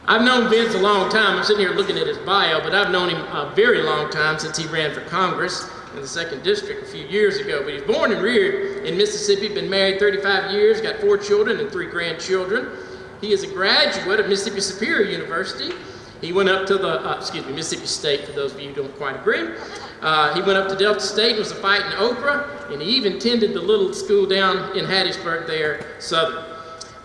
I've known Vince a long time. I'm sitting here looking at his bio, but I've known him a very long time, since he ran for Congress in the 2nd District a few years ago. But he's born and reared in Mississippi, been married 35 years, got 4 children and 3 grandchildren. He is a graduate of Mississippi Superior University. He went up to the, Mississippi State, for those of you who don't quite agree. He went up to Delta State and was a fighting okra, and he even attended the little school down in Hattiesburg there, Southern.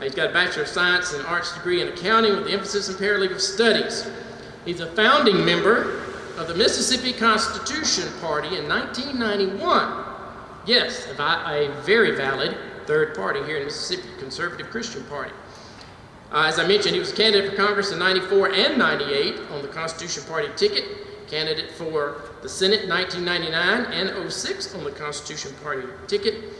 He's got a Bachelor of Science and Arts degree in accounting with an emphasis in paralegal studies. He's a founding member of the Mississippi Constitution Party in 1991. Yes, a very valid third party here in Mississippi, Conservative Christian Party. As I mentioned, he was a candidate for Congress in 94 and 98 on the Constitution Party ticket, candidate for the Senate in 1999 and 06 on the Constitution Party ticket.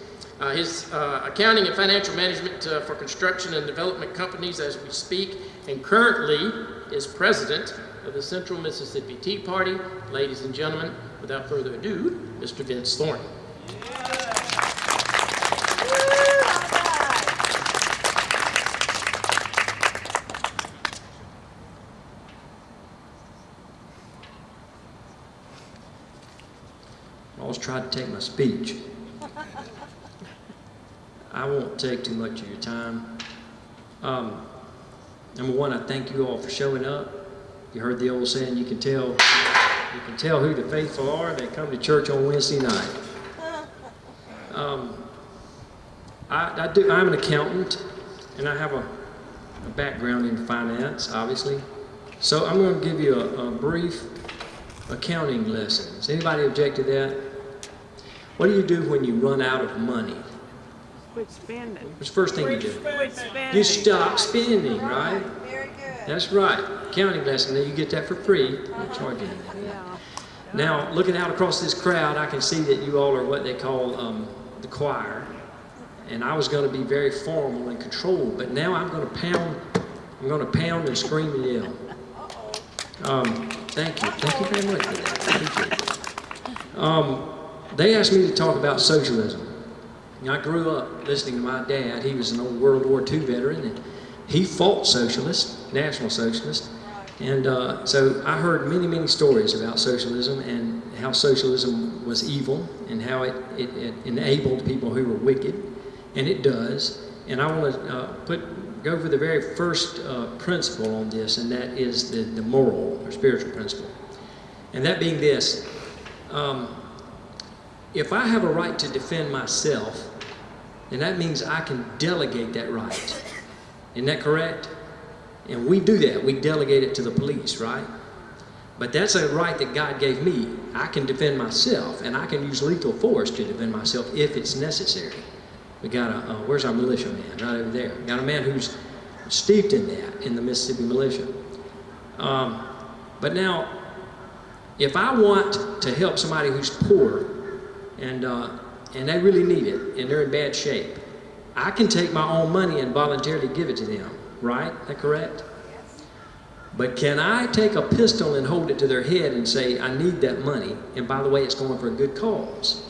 His accounting and financial management for construction and development companies as we speak, and currently is president of the Central Mississippi Tea Party. Ladies and gentlemen, without further ado, Mr. Vince Thornton. I always try to take my speech. I won't take too much of your time. Number one, I thank you all for showing up. You heard the old saying, you can tell who the faithful are. They come to church on Wednesday night. I'm an accountant, and I have a background in finance, obviously. So I'm going to give you a brief accounting lesson. Does anybody object to that? What do you do when you run out of money? Quit spending. What's the first thing you do? Quit spending. You stop spending, right? Very good. That's right. Accounting lesson. Now you get that for free. I'm not charging you. Yeah. Now, looking out across this crowd, I can see that you all are what they call the choir. And I was going to be very formal and controlled, but now I'm going to pound and scream and yell. Thank you. Thank you very much for that. I appreciate it. They asked me to talk about socialism. I grew up listening to my dad. He was an old World War II veteran, and he fought socialists, National Socialists. And so I heard many, many stories about socialism and how socialism was evil and how it enabled people who were wicked, and it does. And I want to go over the very first principle on this, and that is the moral or spiritual principle. And that being this, if I have a right to defend myself, then that means I can delegate that right. Isn't that correct? And we do that. We delegate it to the police, right? But that's a right that God gave me. I can defend myself, and I can use lethal force to defend myself if it's necessary. We got where's our militia man? Right over there. We got a man who's steeped in that, in the Mississippi militia. But now, if I want to help somebody who's poor, and they really need it, and they're in bad shape, I can take my own money and voluntarily give it to them, right? Is that correct? Yes. But can I take a pistol and hold it to their head and say, I need that money, and by the way, it's going for a good cause?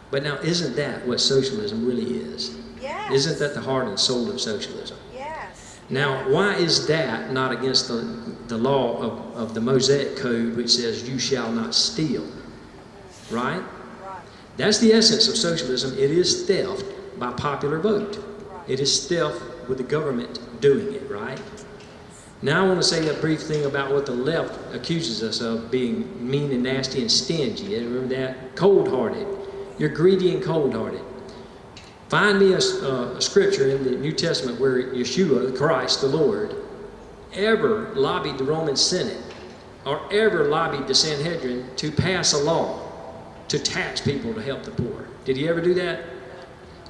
But now, isn't that what socialism really is? Yes. Isn't that the heart and soul of socialism? Yes. Now, why is that not against the law of the Mosaic Code, which says, you shall not steal? Right? Right. That's the essence of socialism. It is theft by popular vote. Right. It is theft with the government doing it, right? Now I want to say a brief thing about what the left accuses us of, being mean and nasty and stingy. You remember that? Cold-hearted. You're greedy and cold-hearted. Find me a scripture in the New Testament where Yeshua, Christ, the Lord, ever lobbied the Roman Senate or ever lobbied the Sanhedrin to pass a law to tax people to help the poor. Did he ever do that?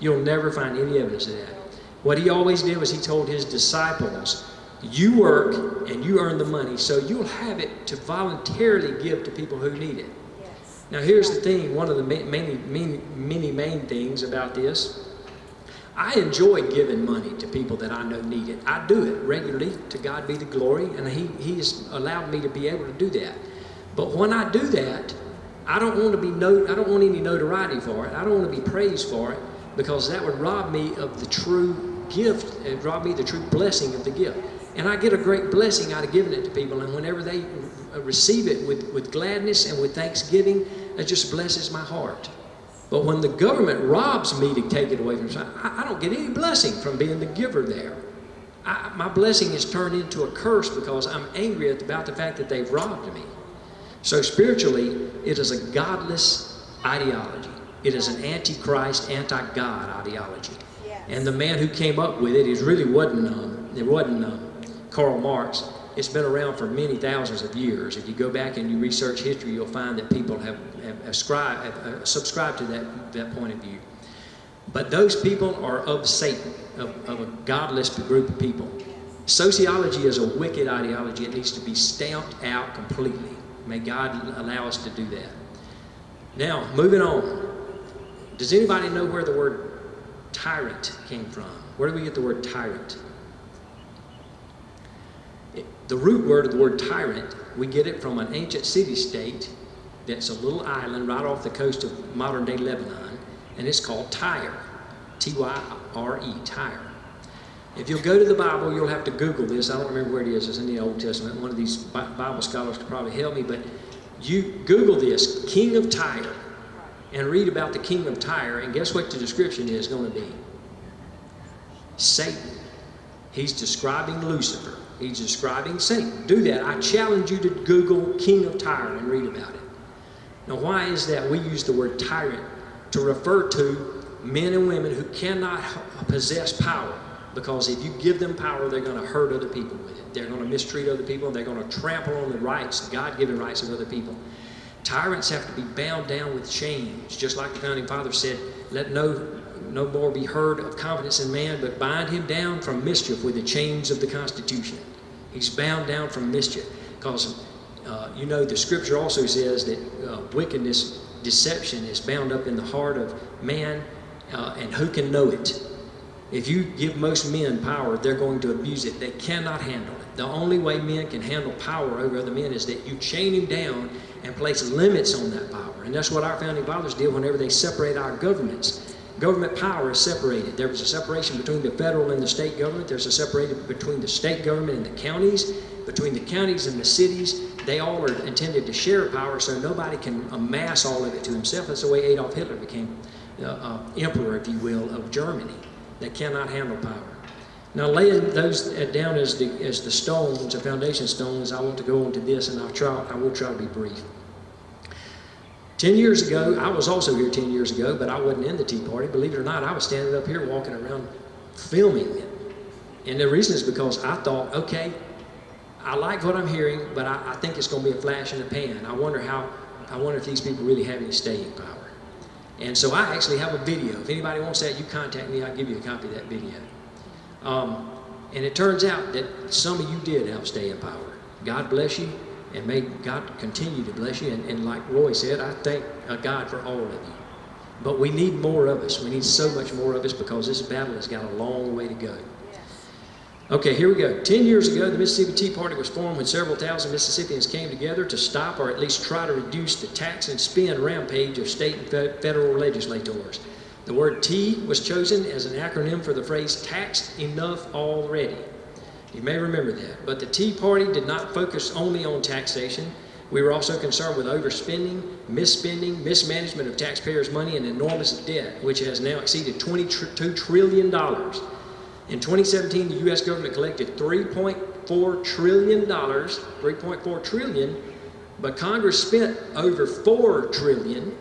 You'll never find any evidence of that. What he always did was he told his disciples, you work and you earn the money, so you'll have it to voluntarily give to people who need it. Yes. Now here's the thing, one of the many main things about this. I enjoy giving money to people that I know need it. I do it regularly, to God be the glory, and he has allowed me to be able to do that. But when I do that, I don't want any notoriety for it. I don't want to be praised for it, because that would rob me of the true gift, and rob me of the true blessing of the gift. And I get a great blessing out of giving it to people. And whenever they receive it with gladness and with thanksgiving, it just blesses my heart. But when the government robs me to take it away from me, I don't get any blessing from being the giver there. My blessing is turned into a curse because I'm angry about the fact that they've robbed me. So spiritually, it is a godless ideology. It is an anti-Christ, anti-God ideology. Yes. And the man who came up with it wasn't Karl Marx. It's been around for many thousands of years. If you go back and you research history, you'll find that people have subscribed to that point of view. But those people are of Satan, of a godless group of people. Sociology is a wicked ideology. It needs to be stamped out completely. May God allow us to do that. Now, moving on. Does anybody know where the word tyrant came from? Where do we get the word tyrant? The root word of the word tyrant, we get it from an ancient city-state that's a little island right off the coast of modern-day Lebanon, and it's called Tyre, T-Y-R-E, Tyre. If you'll go to the Bible, you'll have to Google this. I don't remember where it is. It's in the Old Testament. One of these Bible scholars could probably help me, but you Google this, King of Tyre, and read about the king of Tyre, and guess what the description is going to be? Satan. He's describing Lucifer. He's describing Satan. Do that. I challenge you to Google King of Tyre and read about it. Now, why is that? We use the word tyrant to refer to men and women who cannot possess power, because if you give them power, they're going to hurt other people with it. They're going to mistreat other people. They're going to trample on the rights, God-given rights of other people. Tyrants have to be bound down with chains, just like the Founding Fathers said, let no more be heard of confidence in man, but bind him down from mischief with the chains of the Constitution. He's bound down from mischief, because you know the Scripture also says that wickedness, deception is bound up in the heart of man, and who can know it? If you give most men power, they're going to abuse it. They cannot handle it. The only way men can handle power over other men is that you chain him down and place limits on that power. And that's what our Founding Fathers did whenever they separate our governments. Government power is separated. There was a separation between the federal and the state government. There's a separation between the state government and the counties. Between the counties and the cities, they all are intended to share power so nobody can amass all of it to himself. That's the way Adolf Hitler became emperor, if you will, of Germany. They cannot handle power. Now, laying those down as the stones, the foundation stones, I want to go on to this, and I will try to be brief. 10 years ago, I was also here 10 years ago, but I wasn't in the Tea Party. Believe it or not, I was standing up here walking around filming it. And the reason is because I thought, okay, I like what I'm hearing, but I think it's going to be a flash in the pan. I wonder if these people really have any staying power. And so I actually have a video. If anybody wants that, you contact me. I'll give you a copy of that video. And it turns out that some of you did have staying power. God bless you, and may God continue to bless you. And like Roy said, I thank God for all of you. But we need more of us. We need so much more of us, because this battle has got a long way to go. Okay, here we go. 10 years ago, the Mississippi Tea Party was formed when several thousand Mississippians came together to stop, or at least try to reduce, the tax and spend rampage of state and federal legislators. The word T was chosen as an acronym for the phrase taxed enough already. You may remember that. But the Tea Party did not focus only on taxation. We were also concerned with overspending, misspending, mismanagement of taxpayers' money, and enormous debt, which has now exceeded $22 trillion. In 2017, the U.S. government collected $3.4 trillion, $3.4 trillion, but Congress spent over $4 trillion,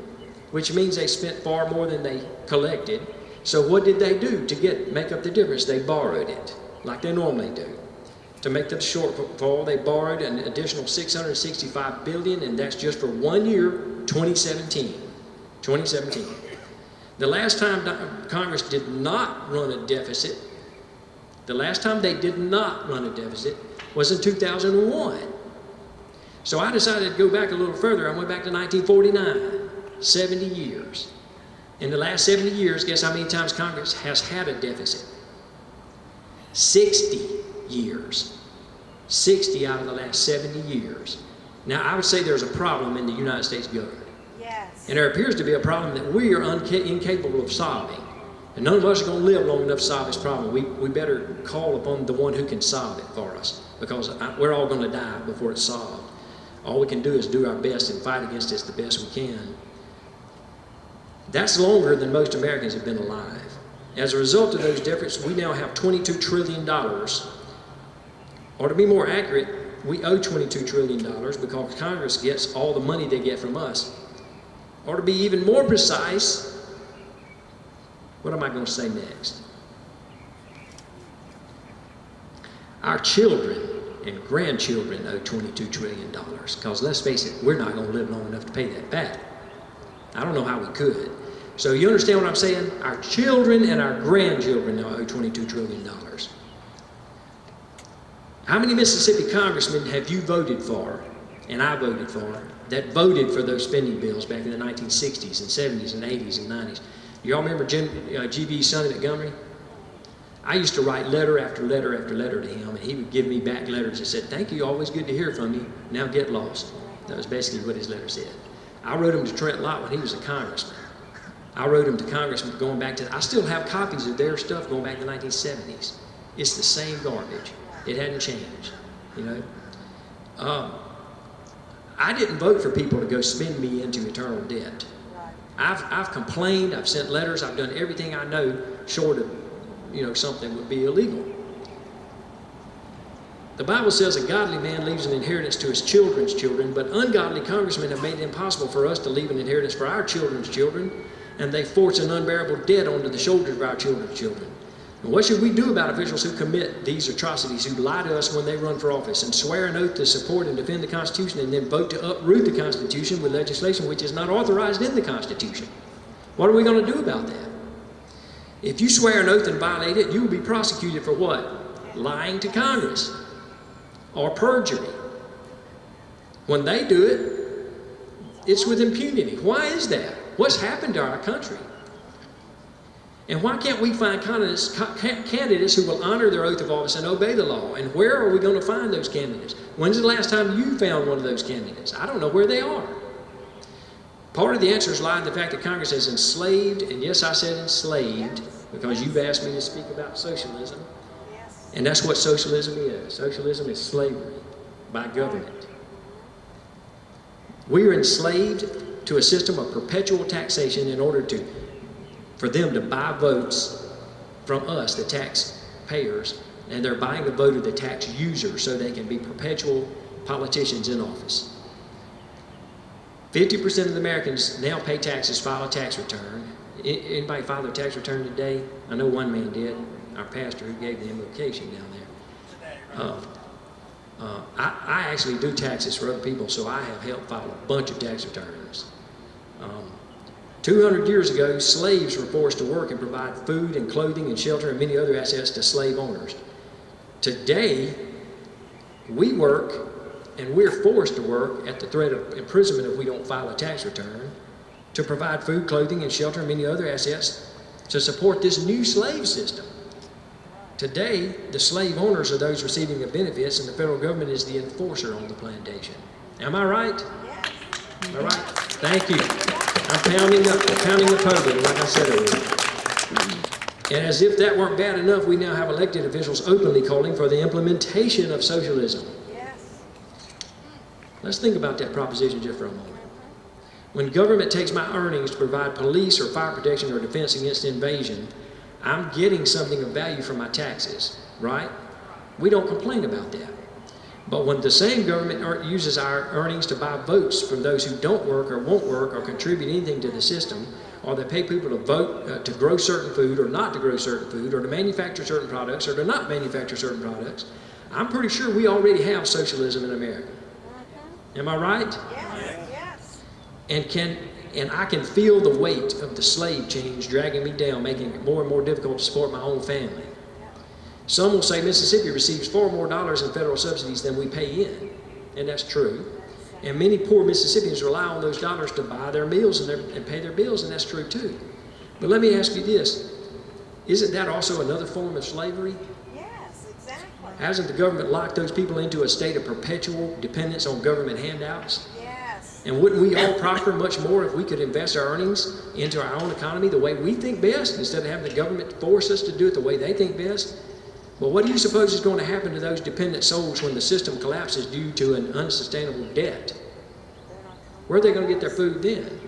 which means they spent far more than they collected. So what did they do to make up the difference? They borrowed it, like they normally do. To make the shortfall, they borrowed an additional $665 billion, and that's just for 1 year, 2017. 2017. The last time Congress did not run a deficit, was in 2001. So I decided to go back a little further. I went back to 1949, 70 years. In the last 70 years, guess how many times Congress has had a deficit? 60 years. 60 out of the last 70 years. Now, I would say there's a problem in the United States government. Yes. And there appears to be a problem that we are incapable of solving. And none of us are going to live long enough to solve this problem. We better call upon the one who can solve it for us, because we're all going to die before it's solved. All we can do is do our best and fight against it the best we can. That's longer than most Americans have been alive. As a result of those efforts, we now have $22 trillion. Or to be more accurate, we owe $22 trillion because Congress gets all the money they get from us. Or to be even more precise, what am I going to say next? Our children and grandchildren owe $22 trillion, because let's face it, we're not going to live long enough to pay that back. I don't know how we could. So you understand what I'm saying? Our children and our grandchildren now owe $22 trillion. How many Mississippi congressmen have you voted for, and I voted for, that voted for those spending bills back in the 1960s and 70s and 80s and 90s? Y'all remember G.B. Sonny Montgomery? I used to write letter after letter after letter to him, and he would give me back letters that said, "Thank you, always good to hear from you. Now get lost." That was basically what his letter said. I wrote him to Trent Lott when he was a congressman. I wrote him to congressmen going back to, I still have copies of their stuff going back to the 1970s. It's the same garbage. It hadn't changed, you know. I didn't vote for people to go spin me into eternal debt. I've complained, I've sent letters, I've done everything I know short of, you know, something would be illegal. The Bible says a godly man leaves an inheritance to his children's children, but ungodly congressmen have made it impossible for us to leave an inheritance for our children's children, and they force an unbearable debt onto the shoulders of our children's children. And what should we do about officials who commit these atrocities, who lie to us when they run for office and swear an oath to support and defend the Constitution and then vote to uproot the Constitution with legislation which is not authorized in the Constitution? What are we going to do about that? If you swear an oath and violate it, you will be prosecuted for what? Lying to Congress or perjury. When they do it, it's with impunity. Why is that? What's happened to our country? And why can't we find candidates who will honor their oath of office and obey the law? And where are we going to find those candidates? When's the last time you found one of those candidates? I don't know where they are. Part of the answers lie in the fact that Congress has enslaved, and yes, I said enslaved, because you've asked me to speak about socialism. And that's what socialism is. Socialism is slavery by government. We are enslaved to a system of perpetual taxation in order for them to buy votes from us, the taxpayers, and they're buying the vote of the tax user so they can be perpetual politicians in office. 50% of the Americans now pay taxes, file a tax return. Anybody file their tax return today? I know one man did, our pastor who gave the invocation down there. I actually do taxes for other people, so I have helped file a bunch of tax returns. 200 years ago, slaves were forced to work and provide food and clothing and shelter and many other assets to slave owners. Today, we work and we're forced to work at the threat of imprisonment if we don't file a tax return to provide food, clothing, and shelter and many other assets to support this new slave system. Today, the slave owners are those receiving the benefits, and the federal government is the enforcer on the plantation. Am I right? Yes. All right. Thank you. I'm pounding the podium, like I said earlier. And as if that weren't bad enough, we now have elected officials openly calling for the implementation of socialism. Yes. Let's think about that proposition just for a moment. When government takes my earnings to provide police or fire protection or defense against invasion, I'm getting something of value from my taxes, right? We don't complain about that. But when the same government uses our earnings to buy votes from those who don't work or won't work or contribute anything to the system, or they pay people to vote to grow certain food or not to grow certain food, or to manufacture certain products or to not manufacture certain products, I'm pretty sure we already have socialism in America. Am I right? Yes. And I can feel the weight of the slave chains dragging me down, making it more and more difficult to support my own family. Some will say Mississippi receives far more dollars in federal subsidies than we pay in, and that's true. And many poor Mississippians rely on those dollars to buy their meals and pay their bills, and that's true too. But let me ask you this, isn't that also another form of slavery? Yes, exactly. Hasn't the government locked those people into a state of perpetual dependence on government handouts? Yes. And wouldn't we all prosper much more if we could invest our earnings into our own economy the way we think best, instead of having the government force us to do it the way they think best? Well, what do you suppose is going to happen to those dependent souls when the system collapses due to an unsustainable debt? Where are they going to get their food then?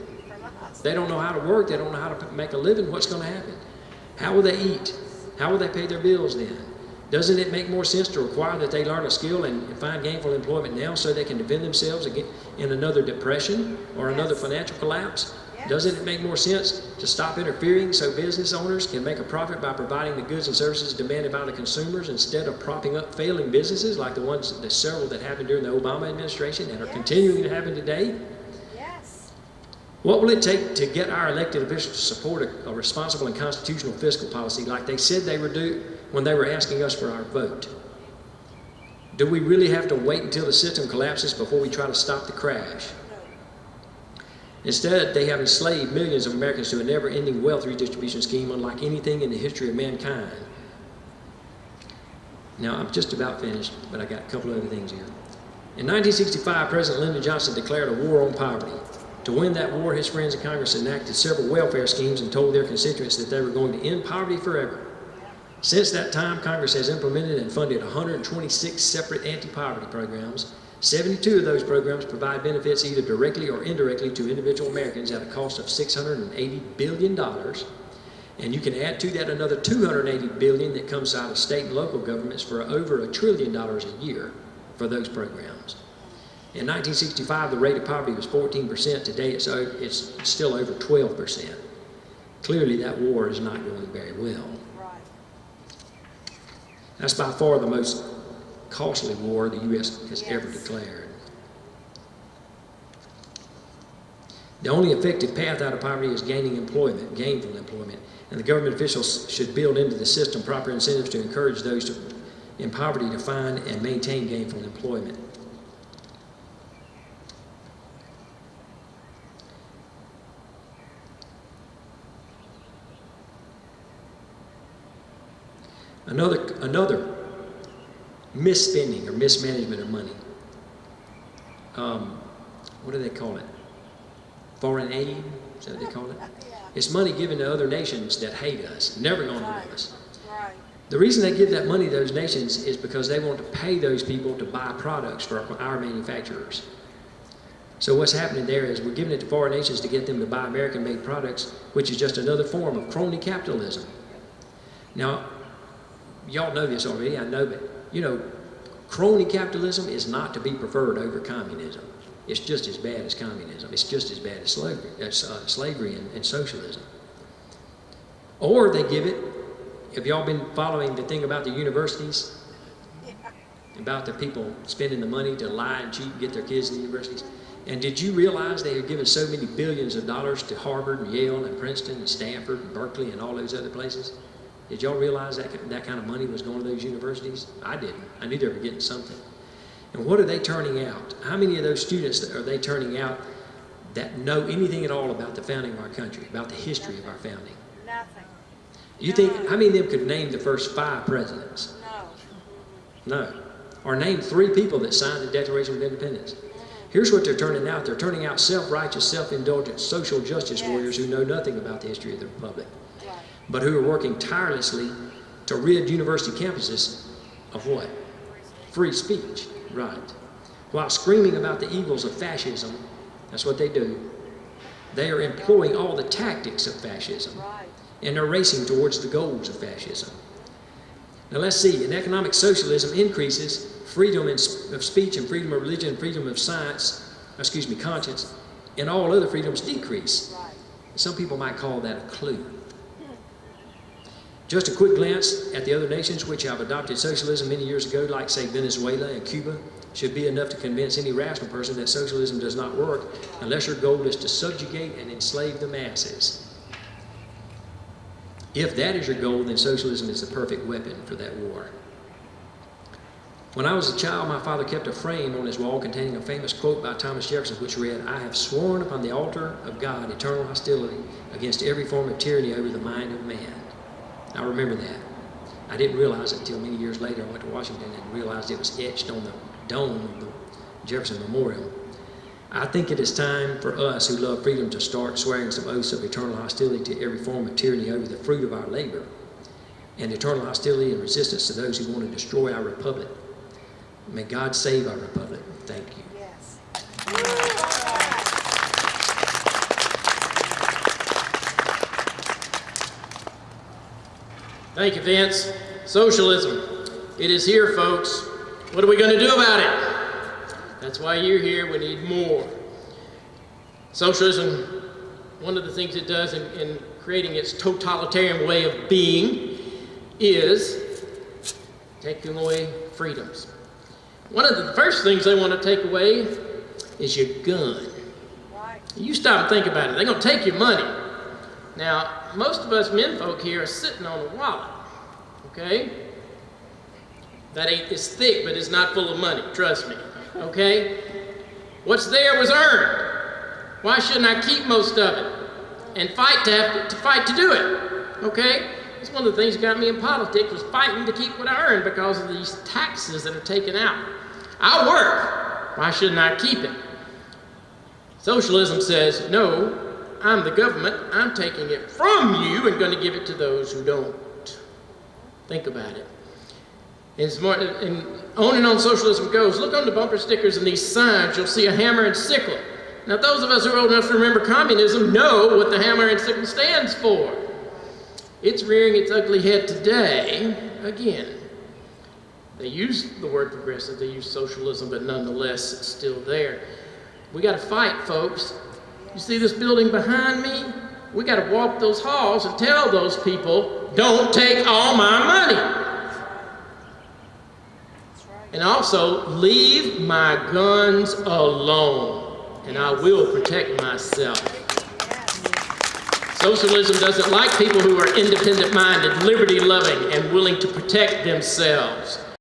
They don't know how to work. They don't know how to make a living. What's going to happen? How will they eat? How will they pay their bills then? Doesn't it make more sense to require that they learn a skill and find gainful employment now so they can defend themselves in another depression or another financial collapse? Doesn't it make more sense to stop interfering so business owners can make a profit by providing the goods and services demanded by the consumers instead of propping up failing businesses like the several that happened during the Obama administration and are continuing to happen today? Yes. What will it take to get our elected officials to support a responsible and constitutional fiscal policy like they said they would do when they were asking us for our vote? Do we really have to wait until the system collapses before we try to stop the crash? Instead, they have enslaved millions of Americans to a never-ending wealth redistribution scheme unlike anything in the history of mankind. Now, I'm just about finished, but I got a couple other things here. In 1965, President Lyndon Johnson declared a war on poverty. To win that war, his friends in Congress enacted several welfare schemes and told their constituents that they were going to end poverty forever. Since that time, Congress has implemented and funded 126 separate anti-poverty programs. 72 of those programs provide benefits either directly or indirectly to individual Americans at a cost of $680 billion. And you can add to that another $280 billion that comes out of state and local governments for over $1 trillion a year for those programs. In 1965, the rate of poverty was 14%. Today, it's still over 12%. Clearly, that war is not going very well. That's by far the most costly war the U.S. has ever declared. The only effective path out of poverty is gaining employment, gainful employment, and the government officials should build into the system proper incentives to encourage those in poverty to find and maintain gainful employment. Another misspending or mismanagement of money. What do they call it? Foreign aid? Is that what they call it? It's money given to other nations that hate us, never going to love us. Right. The reason they give that money to those nations is because they want to pay those people to buy products for our manufacturers. So what's happening there is we're giving it to foreign nations to get them to buy American-made products, which is just another form of crony capitalism. Now, y'all know this already, I know, but you know, crony capitalism is not to be preferred over communism. It's just as bad as communism. It's just as bad as slavery and socialism. Or they give it, have y'all been following the thing about the universities? About the people spending the money to lie and cheat and get their kids in the universities? And did you realize they have given so many billions of dollars to Harvard and Yale and Princeton and Stanford and Berkeley and all those other places? Did y'all realize that kind of money was going to those universities? I didn't. I knew they were getting something. And what are they turning out? How many of those students are they turning out that know anything at all about the founding of our country, about the history of our founding? Nothing. You think, how many of them could name the first 5 presidents? No. No. Or name 3 people that signed the Declaration of Independence. Here's what they're turning out. They're turning out self-righteous, self-indulgent, social justice warriors who know nothing about the history of the Republic, but who are working tirelessly to rid university campuses of what? Free speech, right. While screaming about the evils of fascism, that's what they do. They are employing all the tactics of fascism, and they're racing towards the goals of fascism. Now let's see, in economic socialism increases freedom of speech and freedom of religion and freedom of conscience, and all other freedoms decrease. Some people might call that a clue. Just a quick glance at the other nations which have adopted socialism many years ago, like say Venezuela and Cuba, should be enough to convince any rational person that socialism does not work unless your goal is to subjugate and enslave the masses. If that is your goal, then socialism is the perfect weapon for that war. When I was a child, my father kept a frame on his wall containing a famous quote by Thomas Jefferson, which read, "I have sworn upon the altar of God eternal hostility against every form of tyranny over the mind of man." I remember that. I didn't realize it until many years later. I went to Washington and realized it was etched on the dome of the Jefferson Memorial. I think it is time for us who love freedom to start swearing some oaths of eternal hostility to every form of tyranny over the fruit of our labor, and eternal hostility and resistance to those who want to destroy our republic. May God save our republic. Thank you. Yes. Thank you, Vince. Socialism. It is here, folks. What are we going to do about it? That's why you're here. We need more. Socialism, one of the things it does in creating its totalitarian way of being is taking away freedoms. One of the first things they want to take away is your gun. Right. You stop and think about it. They're going to take your money. Now, most of us men folk here are sitting on a wallet, okay? That ain't, it's thick, but it's not full of money, trust me, okay? What's there was earned. Why shouldn't I keep most of it and fight to do it, okay? It's one of the things that got me in politics was fighting to keep what I earned because of these taxes that are taken out. I work, why shouldn't I keep it? Socialism says, no, I'm the government, I'm taking it from you and going to give it to those who don't. Think about it. It's more, and on and on socialism goes. Look on the bumper stickers and these signs, you'll see a hammer and sickle. Now those of us who are old enough to remember communism know what the hammer and sickle stands for. It's rearing its ugly head today, again. They use the word progressive, they use socialism, but nonetheless it's still there. We got to fight, folks. You see this building behind me? We got to walk those halls and tell those people, don't take all my money. That's right. And also, leave my guns alone, and I will protect myself. Yes. Socialism doesn't like people who are independent-minded, liberty-loving, and willing to protect themselves.